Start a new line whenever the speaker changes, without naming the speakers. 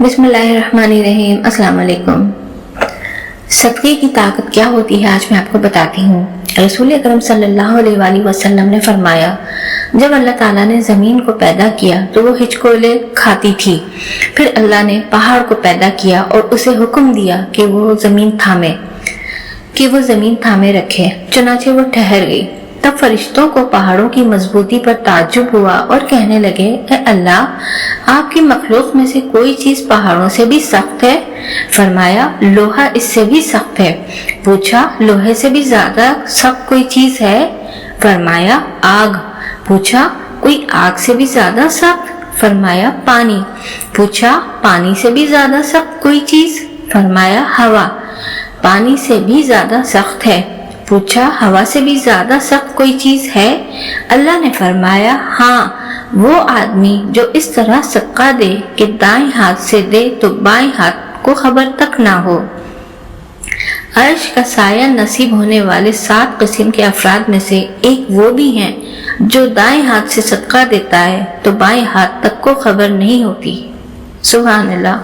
بسم اللہ الرحمن الرحیم۔ السلام علیکم۔ صدقے کی طاقت کیا ہوتی ہے آج میں آپ کو بتاتی ہوں۔ رسول اکرم صلی اللہ علیہ وآلہ وسلم نے فرمایا، جب اللہ تعالیٰ نے زمین کو پیدا کیا تو وہ ہچکولے کھاتی تھی، پھر اللہ نے پہاڑ کو پیدا کیا اور اسے حکم دیا کہ وہ زمین تھامے رکھے، چنانچہ وہ ٹھہر گئی۔ تب فرشتوں کو پہاڑوں کی مضبوطی پر تعجب ہوا اور کہنے لگے، اے اللہ، آپ کی مخلوق میں سے کوئی چیز پہاڑوں سے بھی سخت ہے؟ فرمایا، لوہا اس سے بھی سخت ہے۔ پوچھا، لوہے سے بھی زیادہ سخت کوئی چیز ہے؟ فرمایا، آگ۔ پوچھا، کوئی آگ سے بھی زیادہ سخت؟ فرمایا، پانی۔ پوچھا، پانی سے بھی زیادہ سخت کوئی چیز؟ فرمایا، ہوا۔ پانی سے بھی زیادہ سخت ہے۔ پوچھا، ہوا سے بھی زیادہ سخت کوئی چیز ہے؟ اللہ نے فرمایا، ہاں، وہ آدمی جو اس طرح صدقہ دے کہ دائیں ہاتھ سے دے تو بائیں ہاتھ کو خبر تک نہ ہو۔ عرش کا سایہ نصیب ہونے والے 7 قسم کے افراد میں سے ایک وہ بھی ہیں جو دائیں ہاتھ سے صدقہ دیتا ہے تو بائیں ہاتھ تک کو خبر نہیں ہوتی۔ سبحان اللہ۔